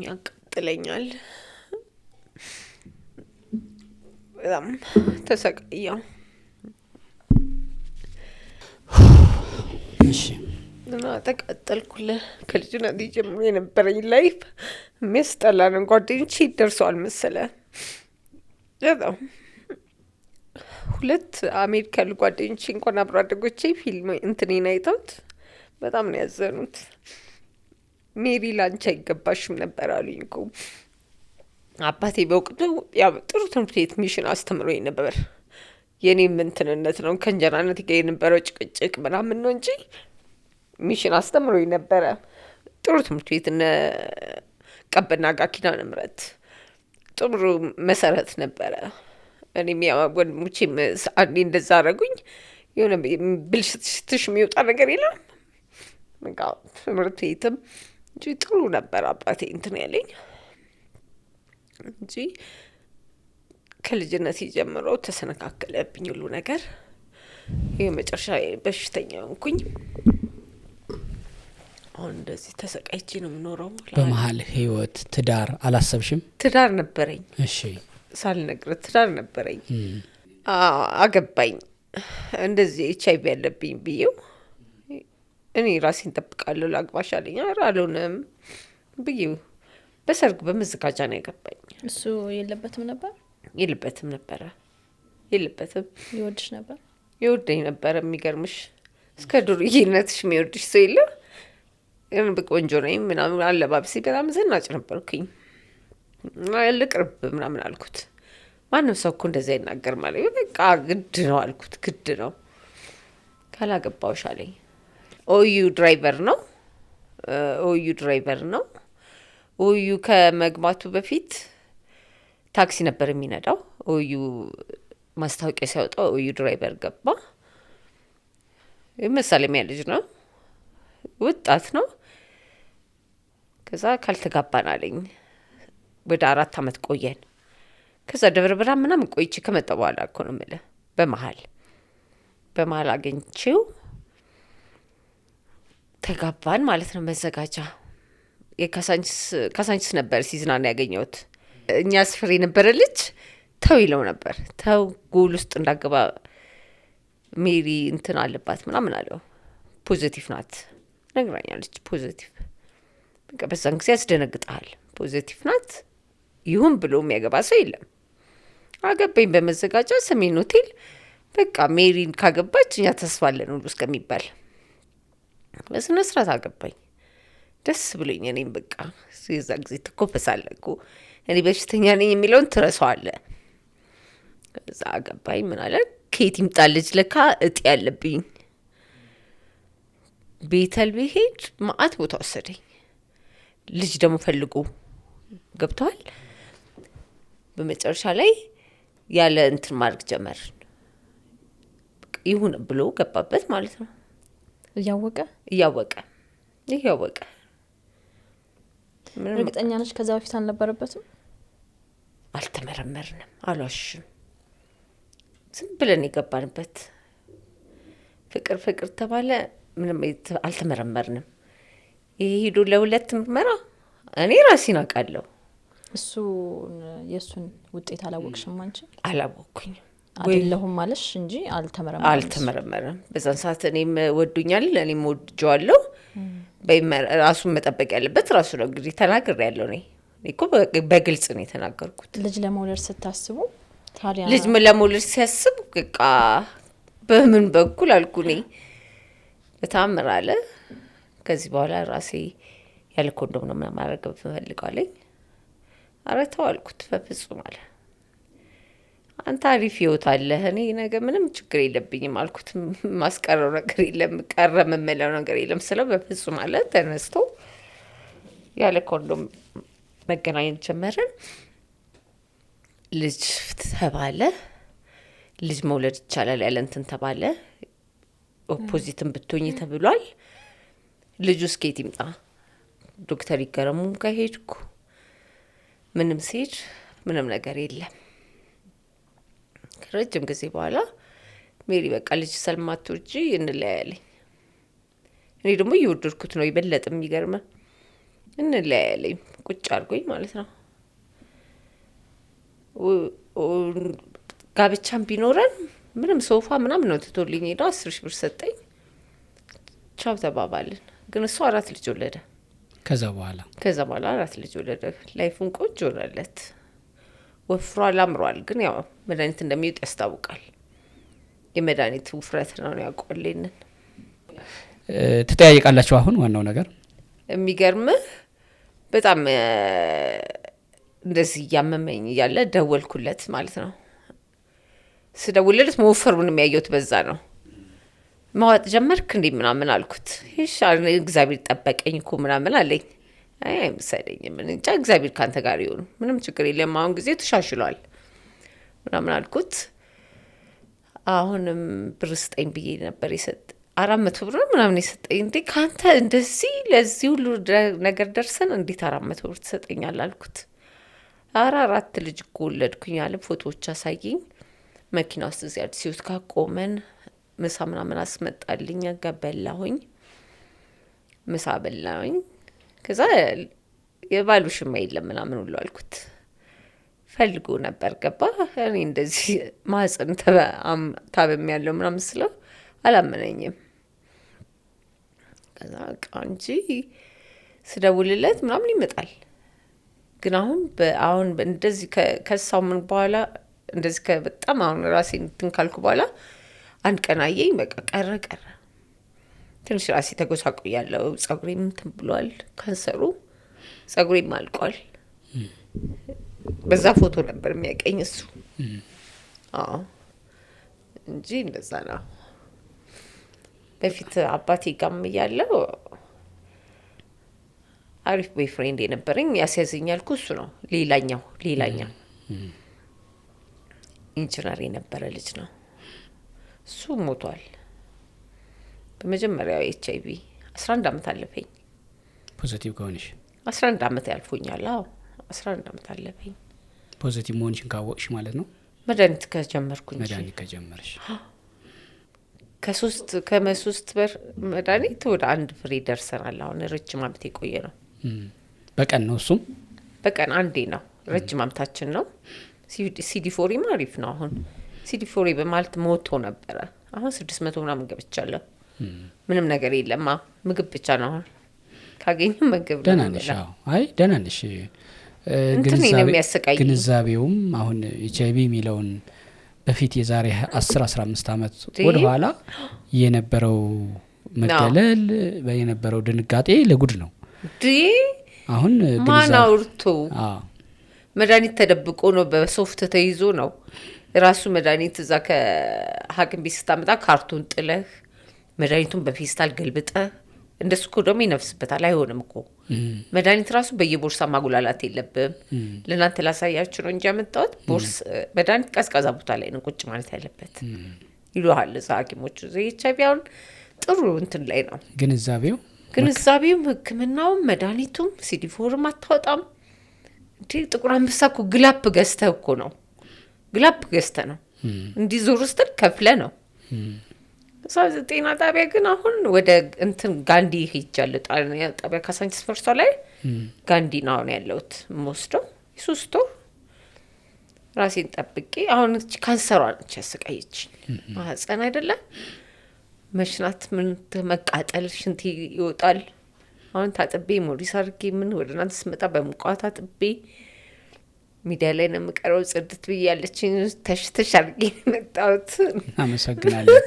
ያቃጥለኛል። በጣም ተሰቃየሁ። እና ተቃጠልኩልህ። ከልጅነት ጀምሮ የነበረኝ ላይፍ የሚያስጠላ ነው። ጓደኞቼ ደርሰዋል መሰለህ። በጣም 2 አሜሪካ ያሉ ጓደኞቼ እንኳን አብሮ አደጎቼ ፊልም እንትኔን አይተውት በጣም ነው ያዘኑት። ሜሪ ላንቺ አይገባሽም ነበር አሉኝ እኮ። አባቴ በወቅቱ ያው ጥሩ ትምህርት ቤት ሚሽን አስተምሮኝ ነበር። የኔም እንትንነት ነው ከእንጀራነት ጋር የነበረው ጭቅጭቅ ምናምን ነው እንጂ ሚሽን አስተምሮኝ ነበረ። ጥሩ ትምህርት ቤት እነ ቀበና ጋር ኪዳነ ምሕረት ጥሩ መሰረት ነበረ። እኔም ያው ወንድሞቼም አንዴ እንደዛ አደረጉኝ። የሆነ ብልሽትሽ የሚወጣ ነገር የለም። በቃ ትምህርት ቤትም እንጂ ጥሩ ነበር አባቴ እንትን ያለኝ እንጂ ከልጅነት ጀምሮ ተሰነካከለብኝ ሁሉ ነገር። ይህ መጨረሻ በሽተኛ ሆንኩኝ። አሁን እንደዚህ ተሰቃይቼ ነው የምኖረው። በመሀል ህይወት ትዳር አላሰብሽም? ትዳር ነበረኝ። እሺ ሳልነግርህ ትዳር ነበረኝ። አገባኝ። እንደዚህ HIV ያለብኝ ብዬው እኔ ራሴን ጠብቃለሁ ላግባሽ አለኝ። ኧረ አልሆነም ብዬው በሰርግ በመዘጋጃ ነው ያገባኝ። እሱ የለበትም ነበር? የለበትም ነበረ። የለበትም። ይወድሽ ነበር? ይወደኝ ነበረ። የሚገርምሽ እስከ ዱርዬነትሽ የሚወድሽ ሰው የለ። ቆንጆ ነኝ ምናምን አለባበሴ በጣም ዘናጭ ነበርኩኝ። ልቅርብ ምናምን አልኩት። ማንም ሰው እኮ እንደዛ ይናገር ማለት በቃ ግድ ነው አልኩት። ግድ ነው ካላገባውሽ አለኝ። ኦዩ ድራይቨር ነው። ኦዩ ድራይቨር ነው። ኦዩ ከመግባቱ በፊት ታክሲ ነበር የሚነዳው። ኦዩ ማስታወቂያ ሲያወጣው ኦዩ ድራይቨር ገባ። መሳለሚያ ልጅ ነው፣ ወጣት ነው። ከዛ ካልተጋባን አለኝ። ወደ 4 አመት ቆየን። ከዛ ደብረ ብርሃን ምናምን ቆይቼ ከመጣ በኋላ እኮ ነው የምልህ በመሀል በመሀል አገኝቼው ተጋባን ማለት ነው። መዘጋጃ የካሳንችስ ነበር ሲዝናና ያገኘሁት። እኛ ስፍር የነበረ ልጅ ተው ይለው ነበር። ተው ጎል ውስጥ እንዳገባ ሜሪ እንትን አለባት ምናምን አለው። ፖዚቲቭ ናት ነግራኛለች። ፖዚቲቭ በቃ በዛን ጊዜ ያስደነግጣል። ፖዚቲቭ ናት ይሁን ብሎ የሚያገባ ሰው የለም። አገባኝ በመዘጋጃ ሰሜን ሆቴል። በቃ ሜሪን ካገባች እኛ ተስፋ አለን ሁሉ እስከሚባል በስነ ስርዓት አገባኝ። ደስ ብሎኝ እኔም በቃ የዛ ጊዜ ትኮፈሳለህ እኮ እኔ በሽተኛ ነኝ የሚለውን ትረሳዋለህ። ከዛ አገባኝ። ምን አለ ከየት ይምጣ ልጅ ለካ እጢ ያለብኝ። ቤተል ብሄድ ማአት ቦታ ወሰደኝ። ልጅ ደግሞ ፈልጉ ገብተዋል። በመጨረሻ ላይ ያለ እንትን ማድረግ ጀመርን። ይሁን ብሎ ገባበት ማለት ነው። እያወቀ እርግጠኛ ነች ከዛ በፊት አልነበረበትም? አልተመረመርንም፣ አልዋሽም። ዝም ብለን የገባንበት ፍቅር ተባለ። ምንም አልተመረመርንም። ይሄ ሄዶ ለሁለት ምርመራ እኔ ራሴን አውቃለሁ። እሱ የእሱን ውጤት አላወቅሽም አንቺ? አላወቅኩኝም። አይደለሁም ማለሽ እንጂ አልተመረመረም። በዛን ሰዓት እኔም ወዱኛል፣ እኔም ወድጀዋለሁ። ራሱን መጠበቅ ያለበት ራሱ ነው። እንግዲህ ተናግሬያለሁ። እኔ እኮ በግልጽ ነው የተናገርኩት። ልጅ ለመውለድ ስታስቡ ታዲያ ልጅ ለመውለድ ሲያስብ በቃ በምን በኩል አልኩ እኔ በታምር አለ። ከዚህ በኋላ ራሴ ያለ ኮንዶም ነው ማድረግ ፈልጋለኝ። ኧረ ተው አልኩት። በፍጹም አለ። አንተ አሪፍ ህይወት አለህ፣ እኔ ነገ ምንም ችግር የለብኝም አልኩት። ማስቀረው ነገር የለም፣ ቀረ የምለው ነገር የለም ስለው በፍጹም አለ። ተነስቶ ያለ ኮንዶም መገናኘት ጀመርን። ልጅ ተባለ። ልጅ መውለድ ይቻላል ያለ እንትን ተባለ። ኦፖዚትን ብትሆኝ ተብሏል። ልጁ እስከየት ይምጣ? ዶክተር ይገረሙ ጋር ሄድኩ። ምንም ሲሄድ ምንም ነገር የለም። ረጅም ጊዜ በኋላ ሜሪ በቃ ልጅ ሰልማትወጂ እንለያያለኝ። እኔ ደግሞ እየወደድኩት ነው የበለጠ የሚገርመ እንለያያለኝ። ቁጭ አድርጎኝ ማለት ነው። ጋብቻም ቢኖረን ምንም ሶፋ ምናምን ነው ትቶልኝ ሄዳ 10 ሺህ ብር ሰጠኝ። ቻው ተባባልን። ግን እሱ 4 ልጅ ወለደ። ከዛ በኋላ 4 ልጅ ወለደ። ላይፉን ቆንጆ ሆነለት። ወፍሯል፣ አምሯል። ግን ያው መድኃኒት እንደሚውጥ ያስታውቃል። የመድኃኒት ውፍረት ነው ያቆልልን። ትጠያየቃላችሁ? አሁን ዋናው ነገር የሚገርምህ በጣም እንደዚህ እያመመኝ እያለ ደወልኩለት ማለት ነው። ስደውልለት መወፈሩን የሚያየሁት በዛ ነው። ማዋጥ ጀመርክ እንዴ ምናምን አልኩት። ይሻል እግዚአብሔር ጠበቀኝ እኮ ምናምን አለኝ። አይ አይመሰለኝም፣ እንጃ እግዚአብሔር ካንተ ጋር ይሁን፣ ምንም ችግር የለም፣ አሁን ጊዜ ተሻሽሏል ምናምን አልኩት። አሁንም ብር ስጠኝ ብዬ ነበር 400 ብር ምናምን የሰጠኝ። እንዴ ካንተ እንደዚህ ለዚህ ሁሉ ነገር ደርሰን እንዴት 400 ብር ትሰጠኛል አልኩት። 4 ልጅ እኮ ወለድኩኝ አለ። ፎቶዎች አሳየኝ። መኪና ውስጥ እዚህ አዲስ ህይወት ጋር ቆመን ምሳ ምናምን አስመጣልኝ። በላሁኝ፣ ምሳ በላሁኝ። ከዛ የባሉ ሽማ የለም ምናምን ሁሉ አልኩት። ፈልጎ ነበር ገባ። እኔ እንደዚህ ማህፀን ታበም ያለው ምናምን ስለው አላመነኝም። ከዛ ቃንጂ ስደውልለት ምናምን ይመጣል። ግን አሁን እንደዚህ ከሳው ምን በኋላ እንደዚህ በጣም አሁን ራሴን እንትን ካልኩ በኋላ አንድ ቀን አየኝ። በቃ ቀረ ትንሽ ራሴ ተጎሳቆያለሁ። ጸጉሬም እንትን ብሏል፣ ካንሰሩ ጸጉሬም አልቋል። በዛ ፎቶ ነበር የሚያቀኝ እሱ። አዎ እንጂ እንደዛ ነው። በፊት አባቴ ጋም እያለው አሪፍ ቦይፍሬንድ የነበረኝ ያስያዘኛል እኮ እሱ ነው። ሌላኛው ኢንጂነር የነበረ ልጅ ነው። እሱ ሞቷል። በመጀመሪያው HIV 11 ዓመት አለፈኝ። ፖዚቲቭ ከሆንሽ 11 ዓመት ያልፎኛል። አዎ 11 ዓመት አለፈኝ። ፖዚቲቭ መሆንሽን ካወቅሽ ማለት ነው? መድኃኒት ከጀመርኩኝ። መድኃኒት ከጀመርሽ ከ3 ብር መድኃኒት ወደ 1 ፍሬ ደርሰናል። አሁን ረጅም ዓመት የቆየ ነው። በቀን ነው እሱም በቀን አንዴ ነው። ረጅም ዓመታችን ነው። ሲዲ4 አሪፍ ነው። አሁን ሲዲ4 በማለት ሞቶ ነበረ። አሁን 600 ምናምን ገብቻለሁ። ምንም ነገር የለም። ምግብ ብቻ ነው አሁን ካገኘ ምግብ ነው። ደህና ነሽ? አይ ደህና ነሽ። ግንዛቤውም አሁን ኤችአይቪ የሚለውን በፊት የዛሬ 10-15 ዓመት ወደ ኋላ የነበረው መገለል የነበረው ድንጋጤ ለጉድ ነው። አሁን ማናውርቶ መድኃኒት ተደብቆ ነው በሶፍት ተይዞ ነው ራሱ መድኃኒት እዛ ከሐኪም ቤት ስታመጣ ካርቶን ጥለህ መድኃኒቱን በፌስታል ገልብጠህ እንደሱ እኮ ደግሞ ይነፍስበታል። አይሆንም እኮ መድኃኒት ራሱ በየቦርሳ ማጉላላት የለብም። ለእናንተ ላሳያችሁ ነው እንጂ ያመጣሁት ቦርስ መድኃኒት ቀዝቃዛ ቦታ ላይ ነው ቁጭ ማለት ያለበት ይሉሃል እዛ ሐኪሞቹ። ኤችአይቪ አሁን ጥሩ እንትን ላይ ነው ግንዛቤውም ሕክምናውም መድኃኒቱም ሲዲ4ም አታወጣም። ጥቁር አንበሳ እኮ ግላፕ ገዝተህ እኮ ነው እንዲህ ዞር ስትል ከፍለ ነው። ጤና ጣቢያ ግን አሁን ወደ እንትን ጋንዲ ሄጃለሁ። ጤና ጣቢያ ካሳንቺስ ፈርሷ ላይ ጋንዲ ነው አሁን ያለሁት የምወስደው 3 ወር ራሴን ጠብቄ። አሁን ካንሰሯ ነች ያሰቃየችኝ። ማህፀን አይደለም መሽናት ምን መቃጠል ሽንት ይወጣል። አሁን ታጥቤ ሞዲስ አድርጌ ምን ወደ እናንተ ስመጣ በሙቀት ታጥቤ ሚዲያ ላይ ነው የምቀረው። ጽድት ብዬ ያለችኝ ተሽተሽ አድርጌ መጣሁት። እናመሰግናለን።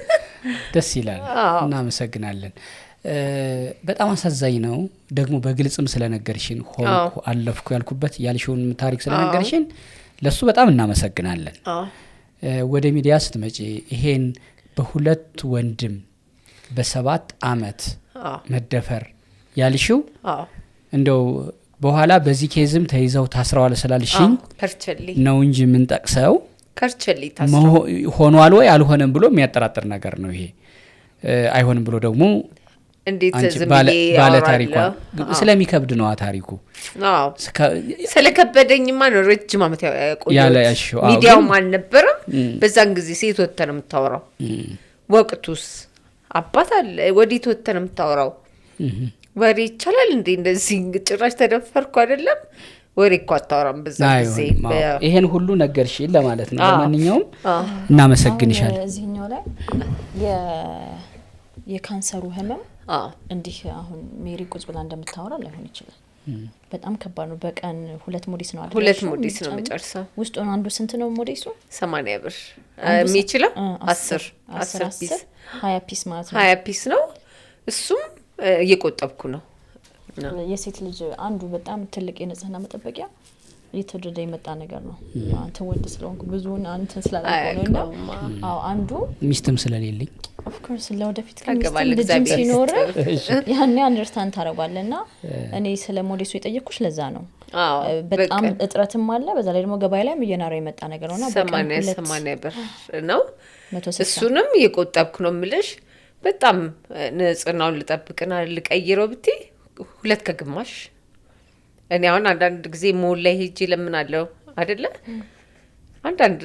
ደስ ይላል። እናመሰግናለን። በጣም አሳዛኝ ነው ደግሞ በግልጽም ስለነገርሽን ሆንኩ አለፍኩ ያልሽውን ታሪክ ስለነገርሽን ለሱ በጣም እናመሰግናለን። ወደ ሚዲያ ስትመጪ ይሄን በሁለት ወንድም በ7 ዓመት መደፈር ያልሽው እንደው በኋላ በዚህ ኬዝም ተይዘው ታስረዋል ስላልሽኝ ነው እንጂ ምን ጠቅሰው ከርቸሊ ታስረው ሆኗል ወይ አልሆነም ብሎ የሚያጠራጥር ነገር ነው ይሄ። አይሆንም ብሎ ደግሞ እንዴት ዝምዬ ባለ ታሪኩ ስለሚከብድ ነው ታሪኩ። ስለከበደኝማ ነው ረጅም ዓመት ያቆየው። ሚዲያው ማን ነበር በዛን ጊዜ? ሴት ወጥተ ነው የምታወራው። ወቅቱስ አባት አለ ወዲት ወጥተ ነው የምታወራው። ወሬ ይቻላል እንዴ? እንደዚህ ጭራሽ ተደፈርኩ አይደለም ወሬ እኮ አታወራም በዛን ጊዜ። ይሄን ሁሉ ነገርሽኝ ለማለት ነው። ለማንኛውም እናመሰግንሻለን። እዚህኛው ላይ የካንሰሩ ህመም እንዲህ አሁን ሜሪ ቁጭ ብላ እንደምታወራ ላይሆን ይችላል። በጣም ከባድ ነው። በቀን 2 ሞዲስ ነው አይደል? 2 ሞዲስ ነው መጨረሻው። ውስጥ አንዱ ስንት ነው ሞዲሱ? 80 ብር የሚችለው 10 ፒስ 20 ፒስ ማለት ነው። 20 ፒስ ነው። እሱም እየቆጠብኩ ነው። የሴት ልጅ አንዱ በጣም ትልቅ የንጽህና መጠበቂያ እየተወደደ የመጣ ነገር ነው። አንተ ወንድ ስለሆንኩ ብዙውን አንተ ስላላቆነና አንዱ ሚስትም ስለሌለኝ ኦፍ ኮርስ ለወደፊት ልጅም ሲኖር ያኔ አንደርስታንድ ታረጋለና እኔ ስለ ሞዴሱ የጠየቅኩሽ ለዛ ነው። በጣም እጥረትም አለ። በዛ ላይ ደግሞ ገበያ ላይ እየናረ የመጣ ነገር ነውና 80 ብር ነው። እሱንም እየቆጠብኩ ነው የምልሽ። በጣም ንጽህናውን ልጠብቅና ልቀይረው ብትይ 2 ከግማሽ። እኔ አሁን አንዳንድ ጊዜ ሞል ላይ ሄጄ ለምናለው አይደለ? አንዳንድ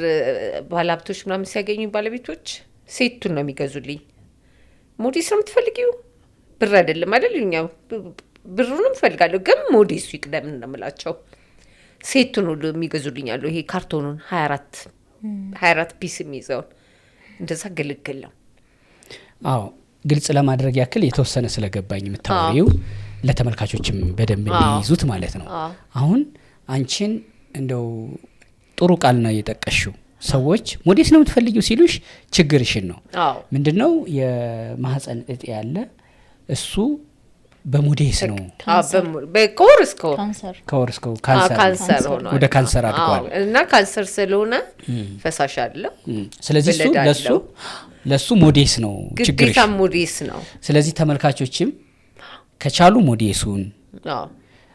ባለሀብቶች ምናምን ሲያገኙ ባለቤቶች ሴቱን ነው የሚገዙልኝ። ሞዴስ ነው የምትፈልጊው? ብር አይደለም አይደል? እኛው ብሩንም ፈልጋለሁ ግን ሞዴሱ ይቅደም እንደምላቸው ሴቱን ሁሉ የሚገዙልኝ አሉ። ይሄ ካርቶኑን 24 ፒስ የሚይዘውን እንደዛ ገለገለው። አዎ ግልጽ ለማድረግ ያክል የተወሰነ ስለገባኝ የምታወሪው ለተመልካቾችም በደንብ እንዲይዙት ማለት ነው። አሁን አንቺን እንደው ጥሩ ቃል ነው የጠቀሽው። ሰዎች ሞዴስ ነው የምትፈልጊው ሲሉሽ ችግርሽን ነው። ምንድነው የማህፀን እጢ ያለ እሱ በሞዴስ ነው በኮርስኮ ካንሰር ሆኗል። ወደ ካንሰር አድጓል እና ካንሰር ስለሆነ ፈሳሽ አለ። ስለዚህ ለሱ ሞዴስ ነው ችግርሽ። ግዴታ ሞዴስ ነው። ስለዚህ ተመልካቾችም ከቻሉ ሞዴሱን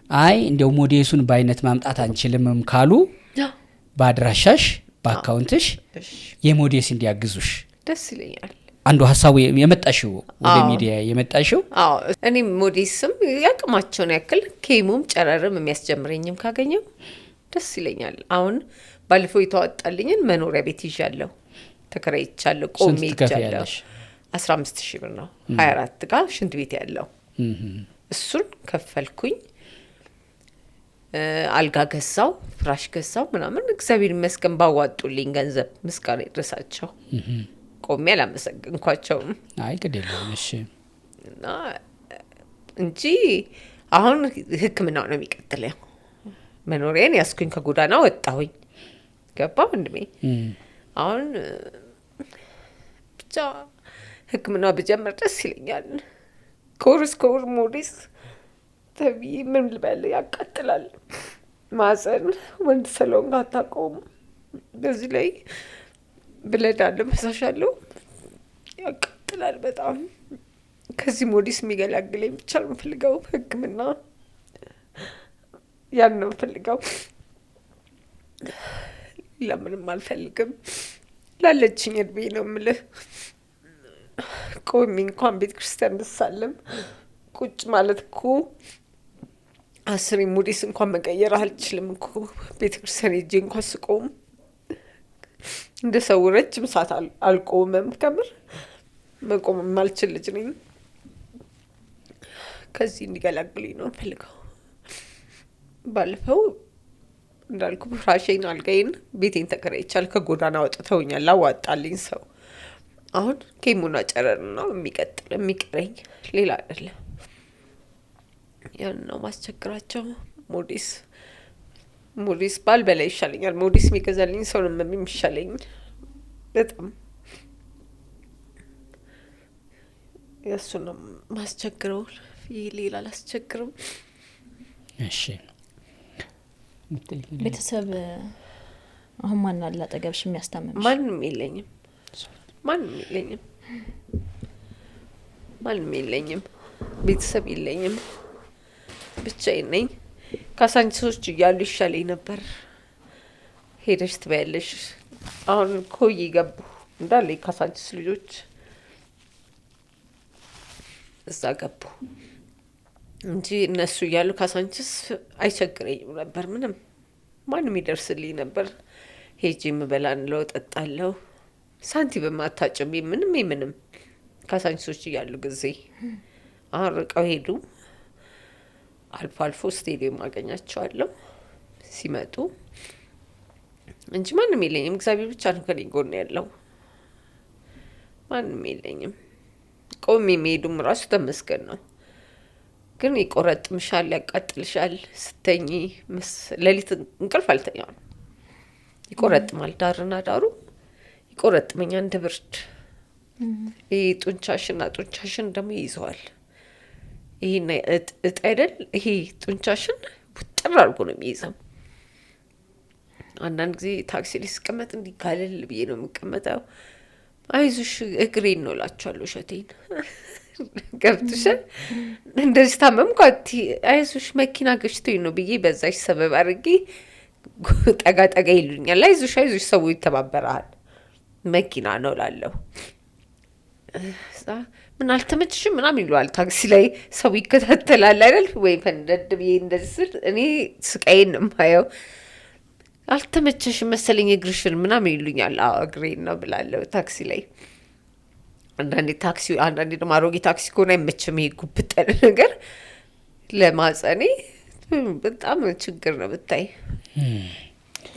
አይ እንደው ሞዴሱን በአይነት ማምጣት አንችልምም ካሉ በአድራሻሽ በአካውንትሽ የሞዴስ እንዲያግዙሽ ደስ ይለኛል። አንዱ ሐሳቡ የመጣሽው ወደ ሚዲያ የመጣሽው እኔ ሞዴስም ያቅማቸውን ያክል ኬሙም ጨረርም የሚያስጀምረኝም ካገኘው ደስ ይለኛል። አሁን ባለፈው የተዋጣልኝን መኖሪያ ቤት ይዣለሁ፣ ተከራይቻለሁ፣ ቆሜ ይቻለሁ 15,000 ብር ነው 24 ጋር ሽንት ቤት ያለው እሱን ከፈልኩኝ። አልጋ ገዛው፣ ፍራሽ ገዛው ምናምን እግዚአብሔር ይመስገን ባዋጡልኝ ገንዘብ ምስጋና ይድረሳቸው። ቆሜ አላመሰግንኳቸውም። አይ ግዴለም እሺ። እና እንጂ አሁን ሕክምናው ነው የሚቀጥለው። መኖሪያን ያስኩኝ ከጎዳና ወጣሁኝ። ገባ ወንድሜ። አሁን ብቻ ሕክምናው ብጀምር ደስ ይለኛል። ከወር እስከ ወር ሞዴስ ተብዬ ምን ልበል ያቃጥላል። ማፀን ወንድ ሰሎን አታውቀውም። በዚህ ላይ ብለድ አለ፣ ፈሳሽ አለው፣ ያቃጥላል በጣም። ከዚህ ሞዴስ የሚገላግለኝ ብቻ ነው የምፈልገው። ሕክምና ያን ነው የምፈልገው። ለምንም አልፈልግም። ላለችኝ እድሜ ነው የምልህ። ቆሜ እንኳን ቤተ ክርስቲያን ብሳለም ቁጭ ማለት እኮ 10 ሞዴስ እንኳን መቀየር አልችልም እኮ። ቤተ ክርስቲያን ሄጄ እንኳን ስቆም እንደ ሰው ረጅም ሰዓት አልቆምም። ከምር መቆም የማልችል ልጅ ነኝ። ከዚህ እንዲገላግሉኝ ነው የምፈልገው። ባለፈው እንዳልኩ ፍራሼን፣ አልጋዬን፣ ቤቴን ተከራይቻለሁ። ከጎዳና ወጥተውኛል ላዋጣልኝ ሰው። አሁን ኬሞና ጨረር ነው የሚቀጥል የሚቀረኝ፣ ሌላ አይደለም። ያን ነው ማስቸግራቸው። ሞዴስ ባልበላ ይሻለኛል። ሞዴስ የሚገዛልኝ ሰው ነው የሚሻለኝ በጣም። የእሱ ነው ማስቸግረው፣ ሌላ አላስቸግርም። እሺ ቤተሰብ አሁን ማን አለ አጠገብሽ የሚያስታምምሽ? ማንም የለኝም። ቤተሰብ የለኝም። ብቻዬን ነኝ። ካሳንቺሶች እያሉ ይሻለኝ ነበር። ሄደሽ ትበያለሽ። አሁን ኮይ ገቡ እንዳለ ካሳንቺስ ልጆች እዛ ገቡ እንጂ እነሱ እያሉ ካሳንቺስ አይቸግረኝም ነበር። ምንም ማንም ይደርስልኝ ነበር። ሄጄ የምበላንለው ጠጣለው። ሳንቲም በማታጭም ምንም ካሳንቺሶች እያሉ ጊዜ አሁን ርቀው ሄዱ። አልፎ አልፎ ስቴዲየም አገኛቸዋለሁ ሲመጡ እንጂ ማንም የለኝም። እግዚአብሔር ብቻ ነው ከኔ ጎን ያለው። ማንም የለኝም። ቆሜ የሚሄዱም ራሱ ተመስገን ነው። ግን ይቆረጥምሻል፣ ያቃጥልሻል። ስተኝ ሌሊት እንቅልፍ አልተኛም። ይቆረጥማል። ዳርና ዳሩ ይቆረጥመኛል እንደ ብርድ። ይሄ ጡንቻሽን ደግሞ ይይዘዋል። ይሄና እጥ አይደል? ይሄ ጡንቻሽን ቡጥር አድርጎ ነው የሚይዘው። አንዳንድ ጊዜ ታክሲ ላይ ስቀመጥ እንዲህ ጋለል ብዬ ነው የምቀመጠው። አይዞሽ እግሬን ነው እላቸዋለሁ። እሸቴን ገብቶሻል? እንደዚህ ታመምኩ አይዞሽ መኪና ገጭቶኝ ነው ብዬ በዛሽ ሰበብ አድርጌ ጠጋ ጠጋ ይሉኛል። አይዞሽ ሰው ይተባበራል። መኪና ነው እላለሁ። ምን አልተመችሽም ምናምን ይለዋል። ታክሲ ላይ ሰው ይከታተላል አይደል? ወይ ፈንደድ ብዬ እንደዚህ ስል እኔ ስቃዬን ነው የማየው። አልተመቸሽም መሰለኝ እግርሽን ምናምን ይሉኛል። አዎ እግሬን ነው ብላለሁ ታክሲ ላይ። አንዳንዴ ደግሞ አሮጌ ታክሲ ከሆነ አይመችም። ይሄ ጉብጥ ያለ ነገር ለማጸኔ በጣም ችግር ነው ብታይ።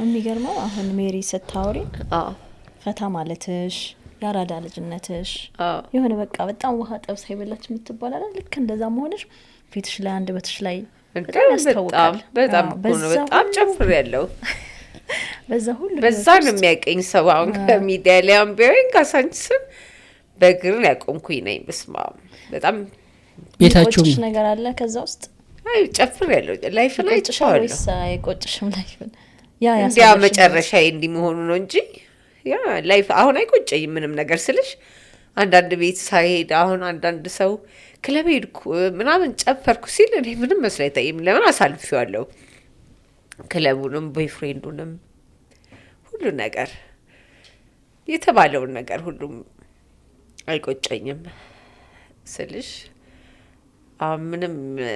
የሚገርመው አሁን ሜሪ ስታወሪ ፈታ ማለትሽ ያራዳ ልጅነትሽ የሆነ በቃ በጣም ውሃ ጠብሳ ይበላች የምትባል አይደል? ልክ እንደዛ መሆንሽ ፊትሽ ላይ አንደበትሽ ላይ በጣም ያስታውቃል። በጣም ጨፍር ያለው በዛ ነው የሚያቀኝ ሰው። አሁን ከሚዲያ ላይ ቢያዩኝ ካሳንቺስን በእግርን ያቆምኩኝ ነኝ። በስማ በጣም ቤታችሁ ነገር አለ ከዛ ውስጥ አይ ጨፍር ያለው ላይፍ ላይ ጨዋለሁ። አይቆጭሽም? ላይፍ ያ መጨረሻ እንዲህ መሆኑ ነው እንጂ ያ ላይፍ አሁን አይቆጨኝም ምንም ነገር ስልሽ። አንዳንድ ቤት ሳይሄድ አሁን አንዳንድ ሰው ክለብ ሄድኩ ምናምን ጨፈርኩ ሲል እኔ ምንም መስሎ አይታይም። ለምን አሳልፌዋለሁ። ክለቡንም ቦይፍሬንዱንም ሁሉ ነገር የተባለውን ነገር ሁሉም አይቆጨኝም ስልሽ። ምንም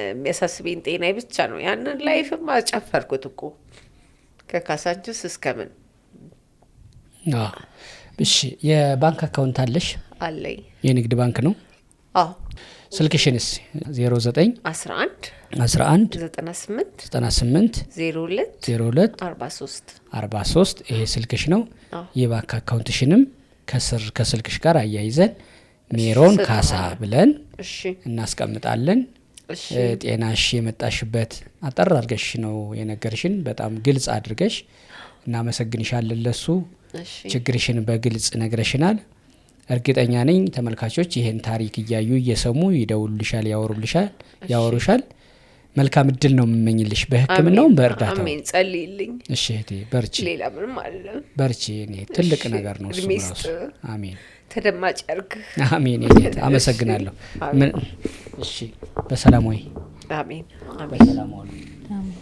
የሚያሳስበኝ ጤናዬ ብቻ ነው። ያንን ላይፍም አጨፈርኩት እኮ ከካሳንቺስ እስከምን። እሺ የባንክ አካውንት አለሽ? አለኝ። የንግድ ባንክ ነው? አዎ። ስልክሽንስ? 09 11 11 98 98 02 02 43 43 ይሄ ስልክሽ ነው። የባንክ አካውንትሽንም ከስልክሽ ጋር አያይዘን ሜሮን ካሳ ብለን እናስቀምጣለን። ጤናሽ የመጣሽበት አጠር አድርገሽ ነው የነገርሽን፣ በጣም ግልጽ አድርገሽ እናመሰግንሻለን። ለሱ ችግርሽን በግልጽ ነግረሽናል። እርግጠኛ ነኝ ተመልካቾች ይሄን ታሪክ እያዩ እየሰሙ ይደውሉልሻል፣ ያወሩሻል። መልካም እድል ነው የምመኝልሽ በህክምናው በእርዳታው። አሜን። ጸልይልኝ። እሺ እህቴ በርቺ። ሌላ ምንም አለ። በርቺ። እኔ ትልቅ ነገር ነው እሱ ራሱ። አሜን። ተደማጭ ያርግ። አሜን። እኔ አመሰግናለሁ። እሺ በሰላም ወይ? አሜን። በሰላም ወይ? አሜን።